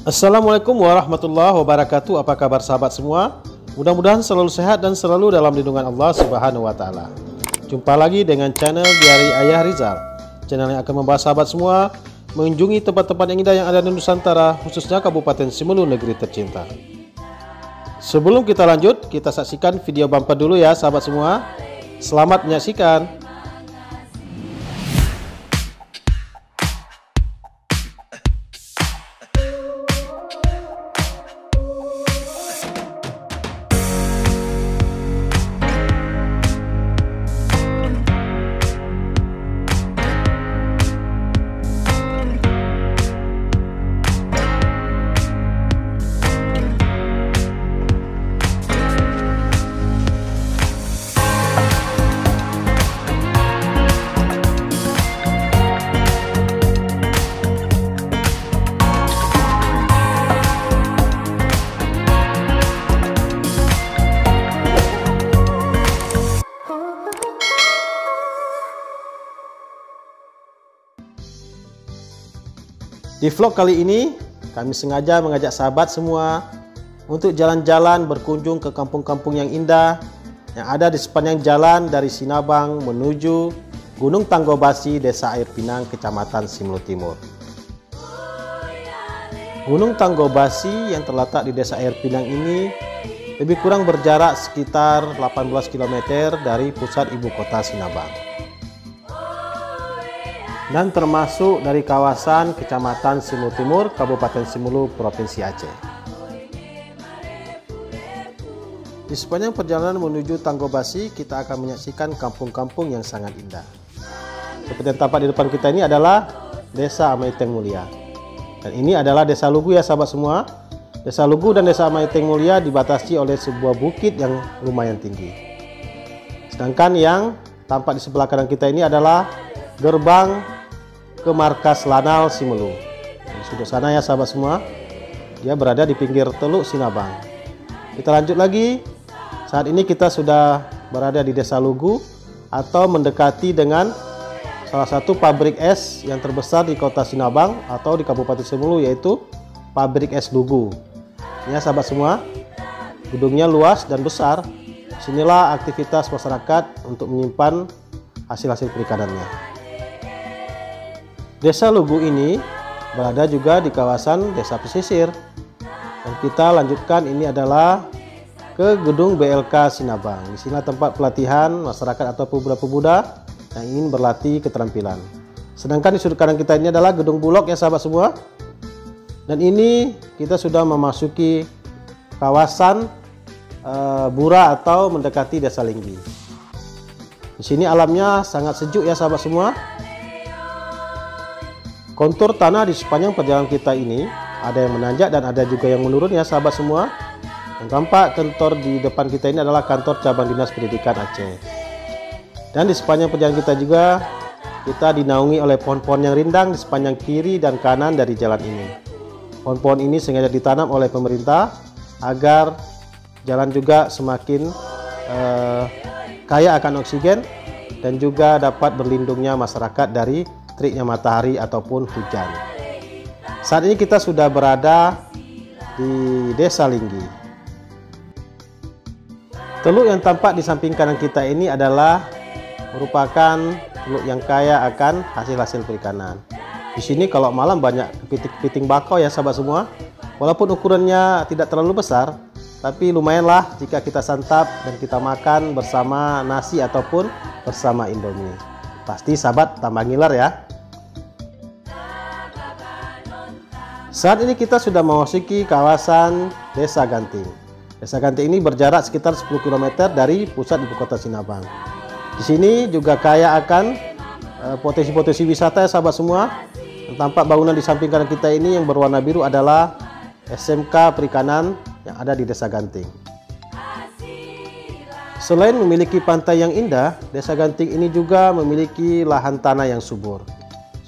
Assalamualaikum warahmatullahi wabarakatuh. Apa kabar sahabat semua? Mudah-mudahan selalu sehat dan selalu dalam lindungan Allah Subhanahu wa taala. Jumpa lagi dengan channel Diari Ayah Rizal. Channel yang akan membahas sahabat semua mengunjungi tempat-tempat yang indah yang ada di Nusantara, khususnya Kabupaten Simelu, negeri tercinta. Sebelum kita lanjut, kita saksikan video bumper dulu ya sahabat semua. Selamat menyaksikan. Di vlog kali ini, kami sengaja mengajak sahabat semua untuk jalan-jalan berkunjung ke kampung-kampung yang indah yang ada di sepanjang jalan dari Sinabang menuju Gunung Tanggobasi, Desa Air Pinang, Kecamatan Simelu Timur. Gunung Tanggobasi yang terletak di Desa Air Pinang ini lebih kurang berjarak sekitar 18 km dari pusat ibu kota Sinabang, dan termasuk dari kawasan Kecamatan Simelu Timur, Kabupaten Simelu, Provinsi Aceh. Di sepanjang perjalanan menuju Tanggobasi, kita akan menyaksikan kampung-kampung yang sangat indah. Seperti yang tampak di depan kita ini adalah Desa Amaiteng Mulia. Dan ini adalah Desa Lugu ya sahabat semua. Desa Lugu dan Desa Amaiteng Mulia dibatasi oleh sebuah bukit yang lumayan tinggi. Sedangkan yang tampak di sebelah kanan kita ini adalah gerbang ke markas Lanal Simelu. Di sudut sana ya sahabat semua, dia berada di pinggir Teluk Sinabang. Kita lanjut lagi. Saat ini kita sudah berada di Desa Lugu atau mendekati dengan salah satu pabrik es yang terbesar di kota Sinabang atau di Kabupaten Simelu, yaitu pabrik es Lugu. Ya sahabat semua, gedungnya luas dan besar. Sinilah aktivitas masyarakat untuk menyimpan hasil-hasil perikanannya. Desa Lugu ini berada juga di kawasan desa pesisir. Dan kita lanjutkan, ini adalah ke gedung BLK Sinabang. Di sini tempat pelatihan masyarakat atau pemuda-pemuda yang ingin berlatih keterampilan. Sedangkan di sudut kanan kita ini adalah gedung Bulog ya sahabat semua. Dan ini kita sudah memasuki kawasan Bura atau mendekati Desa Linggi. Di sini alamnya sangat sejuk ya sahabat semua. Kontur tanah di sepanjang perjalanan kita ini ada yang menanjak dan ada juga yang menurun ya sahabat semua. Yang tampak kantor di depan kita ini adalah kantor cabang dinas pendidikan Aceh. Dan di sepanjang perjalanan kita juga kita dinaungi oleh pohon-pohon yang rindang di sepanjang kiri dan kanan dari jalan ini. Pohon-pohon ini sengaja ditanam oleh pemerintah agar jalan juga semakin kaya akan oksigen dan juga dapat berlindungnya masyarakat dari teriknya matahari ataupun hujan. Saat ini kita sudah berada di Desa Linggi. Teluk yang tampak di samping kanan kita ini adalah merupakan teluk yang kaya akan hasil-hasil perikanan. Di sini kalau malam banyak kepiting bakau ya sahabat semua. Walaupun ukurannya tidak terlalu besar, tapi lumayanlah jika kita santap dan kita makan bersama nasi ataupun bersama Indomie. Pasti sahabat tambah ngiler ya. Saat ini kita sudah memasuki kawasan Desa Ganting. Desa Ganting ini berjarak sekitar 10 km dari pusat ibu kota Sinabang. Di sini juga kaya akan potensi-potensi wisata ya sahabat semua. Yang tampak bangunan di samping kanan kita ini yang berwarna biru adalah SMK Perikanan yang ada di Desa Ganting. Selain memiliki pantai yang indah, Desa Ganting ini juga memiliki lahan tanah yang subur.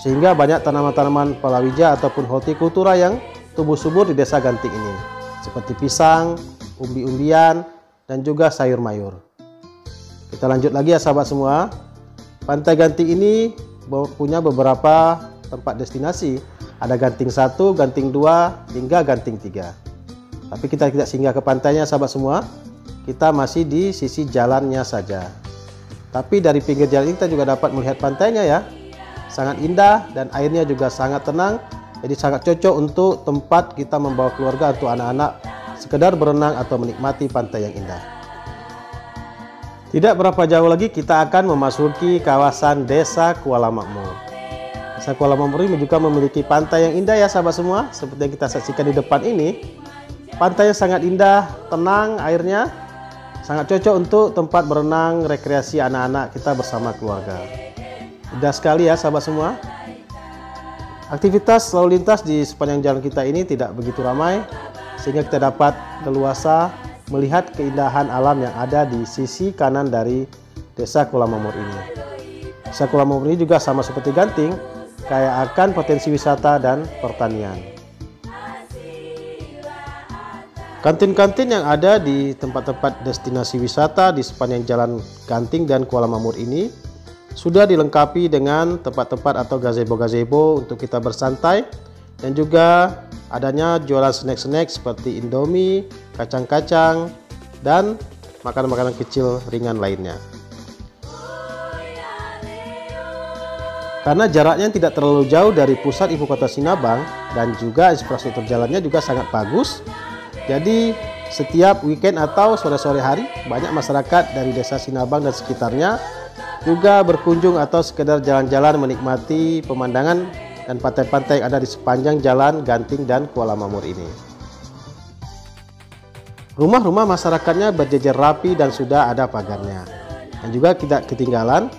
Sehingga banyak tanaman-tanaman palawija ataupun hortikultura yang tumbuh subur di Desa Ganting ini. Seperti pisang, umbi-umbian, dan juga sayur mayur. Kita lanjut lagi ya sahabat semua. Pantai Ganting ini punya beberapa tempat destinasi Ada Ganting 1, Ganting 2, hingga Ganting 3. Tapi kita tidak singgah ke pantainya sahabat semua. Kita masih di sisi jalannya saja. Tapi dari pinggir jalan ini kita juga dapat melihat pantainya ya. Sangat indah dan airnya juga sangat tenang. Jadi sangat cocok untuk tempat kita membawa keluarga atau anak-anak sekedar berenang atau menikmati pantai yang indah. Tidak berapa jauh lagi kita akan memasuki kawasan Desa Kuala Makmur. Desa Kuala Makmur ini juga memiliki pantai yang indah ya sahabat semua. Seperti yang kita saksikan di depan ini. Pantai yang sangat indah, tenang airnya. Sangat cocok untuk tempat berenang, rekreasi anak-anak kita bersama keluarga. Indah sekali ya sahabat semua. Aktivitas lalu lintas di sepanjang jalan kita ini tidak begitu ramai. Sehingga kita dapat leluasa melihat keindahan alam yang ada di sisi kanan dari Desa Kuala Makmur ini. Desa Kuala Makmur ini juga sama seperti Ganting, kaya akan potensi wisata dan pertanian. Kantin-kantin yang ada di tempat-tempat destinasi wisata di sepanjang jalan Ganting dan Kuala Makmur ini sudah dilengkapi dengan tempat-tempat atau gazebo-gazebo untuk kita bersantai, dan juga adanya jualan snack-snack seperti Indomie, kacang-kacang, dan makanan-makanan kecil ringan lainnya. Karena jaraknya tidak terlalu jauh dari pusat ibu kota Sinabang dan juga infrastruktur jalannya juga sangat bagus. Jadi setiap weekend atau sore-sore hari banyak masyarakat dari desa Sinabang dan sekitarnya juga berkunjung atau sekedar jalan-jalan menikmati pemandangan dan pantai-pantai yang ada di sepanjang jalan Ganting dan Kuala Makmur ini. Rumah-rumah masyarakatnya berjejer rapi dan sudah ada pagarnya. Dan juga tidak ketinggalan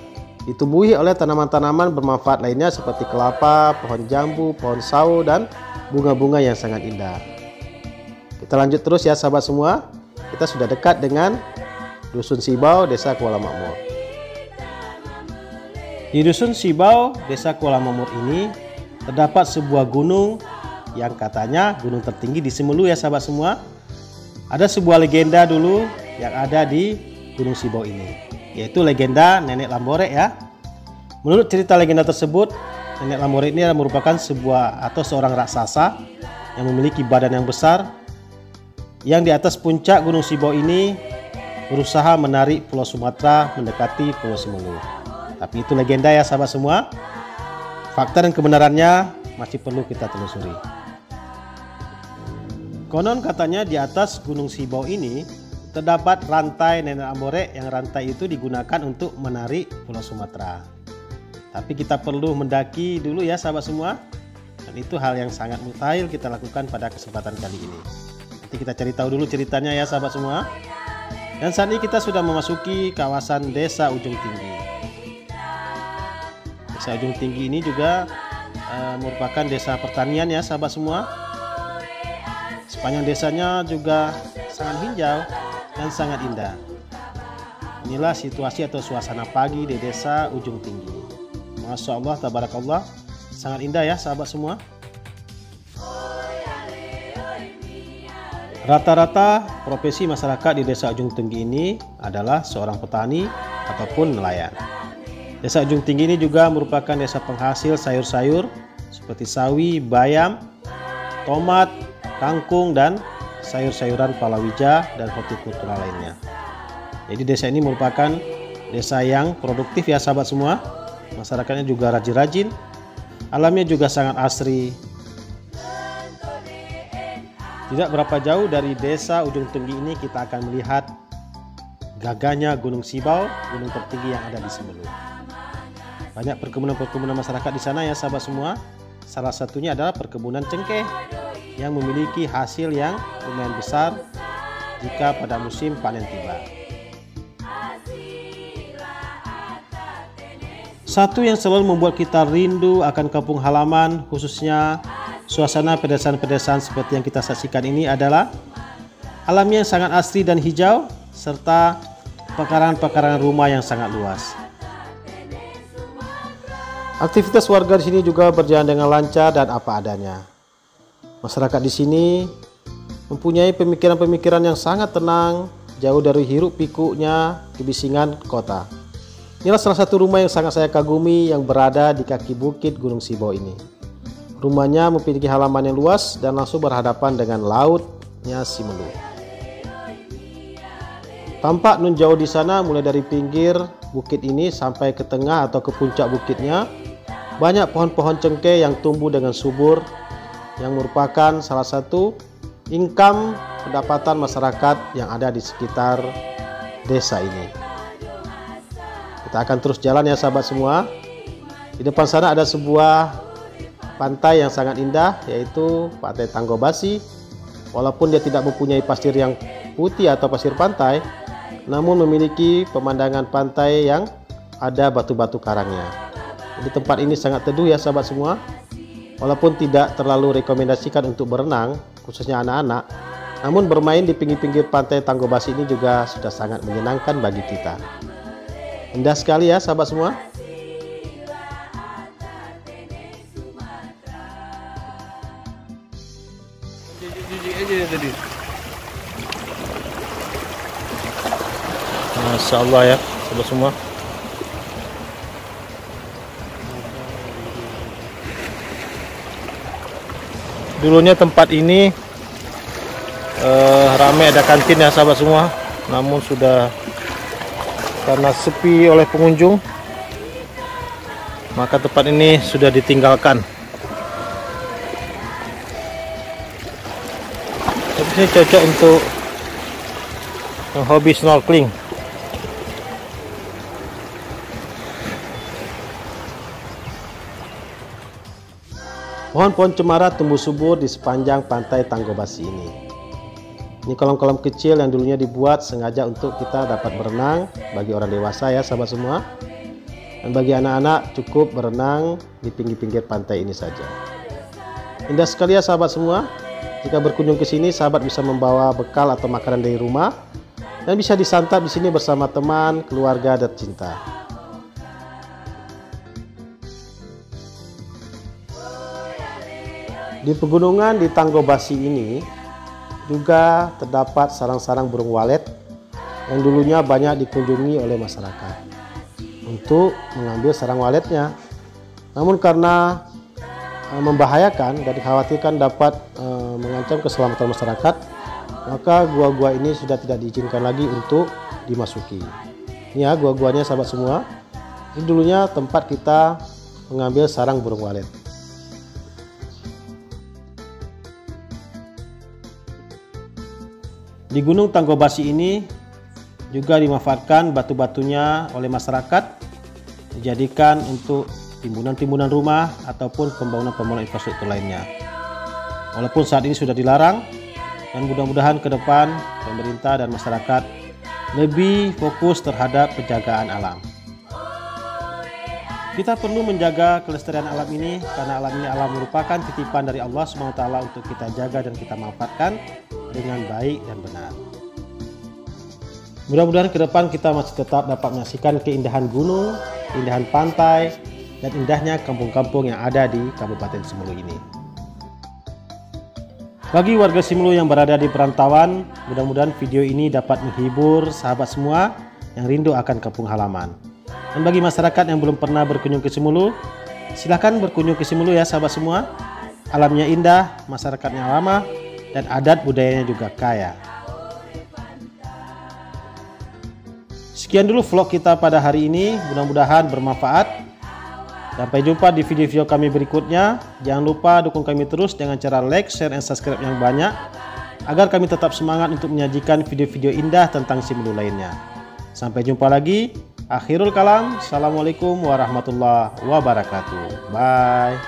ditumbuhi oleh tanaman-tanaman bermanfaat lainnya seperti kelapa, pohon jambu, pohon sawo, dan bunga-bunga yang sangat indah. Kita lanjut terus ya sahabat semua. Kita sudah dekat dengan Dusun Sibau, Desa Kuala Makmur. Di Dusun Sibau, Desa Kuala Makmur ini terdapat sebuah gunung yang katanya gunung tertinggi di Semelu ya sahabat semua. Ada sebuah legenda dulu yang ada di Gunung Sibau ini, yaitu legenda Nenek Lamborek ya. Menurut cerita legenda tersebut, Nenek Lamborek ini merupakan seorang raksasa yang memiliki badan yang besar, yang di atas puncak Gunung Sibau ini berusaha menarik Pulau Sumatera mendekati Pulau Semelu. Tapi itu legenda ya sahabat semua. Fakta dan kebenarannya masih perlu kita telusuri. Konon katanya di atas Gunung Sibau ini terdapat rantai Nenek Lamborek, yang rantai itu digunakan untuk menarik Pulau Sumatera. Tapi kita perlu mendaki dulu ya sahabat semua. Dan itu hal yang sangat mustahil kita lakukan pada kesempatan kali ini. Nanti kita cari tahu dulu ceritanya ya sahabat semua. Dan saat ini kita sudah memasuki kawasan Desa Ujung Tinggi. Desa Ujung Tinggi ini juga merupakan desa pertanian ya sahabat semua. Sepanjang desanya juga sangat hijau dan sangat indah. Inilah situasi atau suasana pagi di Desa Ujung Tinggi. Masya Allah, tabarakallah, sangat indah ya sahabat semua. Rata-rata profesi masyarakat di Desa Ujung Tinggi ini adalah seorang petani ataupun nelayan. Desa Ujung Tinggi ini juga merupakan desa penghasil sayur-sayur seperti sawi, bayam, tomat, kangkung, dan sayur-sayuran palawija dan hortikultura lainnya. Jadi desa ini merupakan desa yang produktif ya sahabat semua. Masyarakatnya juga rajin-rajin, alamnya juga sangat asri. Tidak berapa jauh dari Desa Ujung Tinggi ini kita akan melihat gagahnya Gunung Sibau, gunung tertinggi yang ada di Semelu. Banyak perkebunan-perkebunan masyarakat di sana ya sahabat semua. Salah satunya adalah perkebunan cengkeh yang memiliki hasil yang lumayan besar jika pada musim panen tiba. Satu yang selalu membuat kita rindu akan kampung halaman, khususnya suasana pedesaan-pedesaan seperti yang kita saksikan ini, adalah alamnya yang sangat asri dan hijau, serta pekarangan-pekarangan rumah yang sangat luas. Aktivitas warga di sini juga berjalan dengan lancar dan apa adanya. Masyarakat di sini mempunyai pemikiran-pemikiran yang sangat tenang, jauh dari hiruk pikuknya kebisingan kota. Inilah salah satu rumah yang sangat saya kagumi yang berada di kaki bukit Gunung Sibau ini. Rumahnya memiliki halaman yang luas dan langsung berhadapan dengan lautnya Simelu. Tampak nun jauh di sana, mulai dari pinggir bukit ini sampai ke tengah atau ke puncak bukitnya, banyak pohon-pohon cengkeh yang tumbuh dengan subur, yang merupakan salah satu income pendapatan masyarakat yang ada di sekitar desa ini. Kita akan terus jalan ya sahabat semua. Di depan sana ada sebuah pantai yang sangat indah, yaitu Pantai Tanggobasi. Walaupun dia tidak mempunyai pasir yang putih atau pasir pantai, namun memiliki pemandangan pantai yang ada batu-batu karangnya. Jadi tempat ini sangat teduh ya sahabat semua. Walaupun tidak terlalu rekomendasikan untuk berenang, khususnya anak-anak, namun bermain di pinggir-pinggir Pantai Tanggobasi ini juga sudah sangat menyenangkan bagi kita. Indah sekali ya sahabat semua. Masya Allah ya sahabat semua. Dulunya tempat ini ramai, ada kantin ya sahabat semua, namun sudah karena sepi oleh pengunjung, maka tempat ini sudah ditinggalkan. Tapi ini cocok untuk yang hobi snorkeling. Pohon-pohon cemara tumbuh subur di sepanjang Pantai Tanggobasi ini. Ini kolam-kolam kecil yang dulunya dibuat sengaja untuk kita dapat berenang bagi orang dewasa ya sahabat semua. Dan bagi anak-anak cukup berenang di pinggir-pinggir pantai ini saja. Indah sekali ya sahabat semua. Jika berkunjung ke sini, sahabat bisa membawa bekal atau makanan dari rumah dan bisa disantap di sini bersama teman, keluarga, dan cinta. Di pegunungan di Tanggobasi ini juga terdapat sarang-sarang burung walet yang dulunya banyak dikunjungi oleh masyarakat untuk mengambil sarang waletnya. Namun karena membahayakan dan dikhawatirkan dapat mengancam keselamatan masyarakat, maka gua-gua ini sudah tidak diizinkan lagi untuk dimasuki. Ini ya gua-guanya sahabat semua. Ini dulunya tempat kita mengambil sarang burung walet. Di Gunung Tanggobasi ini juga dimanfaatkan batu-batunya oleh masyarakat, dijadikan untuk timbunan-timbunan rumah ataupun pembangunan-pembangunan infrastruktur lainnya. Walaupun saat ini sudah dilarang, dan mudah-mudahan ke depan pemerintah dan masyarakat lebih fokus terhadap penjagaan alam. Kita perlu menjaga kelestarian alam ini karena alam ini merupakan titipan dari Allah SWT untuk kita jaga dan kita manfaatkan dengan baik dan benar. Mudah-mudahan ke depan kita masih tetap dapat menyaksikan keindahan gunung, keindahan pantai, dan indahnya kampung-kampung yang ada di Kabupaten Simelu ini. Bagi warga Simelu yang berada di perantauan, mudah-mudahan video ini dapat menghibur sahabat semua yang rindu akan kampung halaman. Dan bagi masyarakat yang belum pernah berkunjung ke Simelu, silahkan berkunjung ke Simelu ya sahabat semua. Alamnya indah, masyarakatnya ramah, dan adat budayanya juga kaya. Sekian dulu vlog kita pada hari ini, mudah-mudahan bermanfaat. Sampai jumpa di video-video kami berikutnya. Jangan lupa dukung kami terus dengan cara like, share, dan subscribe yang banyak, agar kami tetap semangat untuk menyajikan video-video indah tentang Simelu lainnya. Sampai jumpa lagi. Akhirul kalam. Assalamualaikum warahmatullahi wabarakatuh. Bye.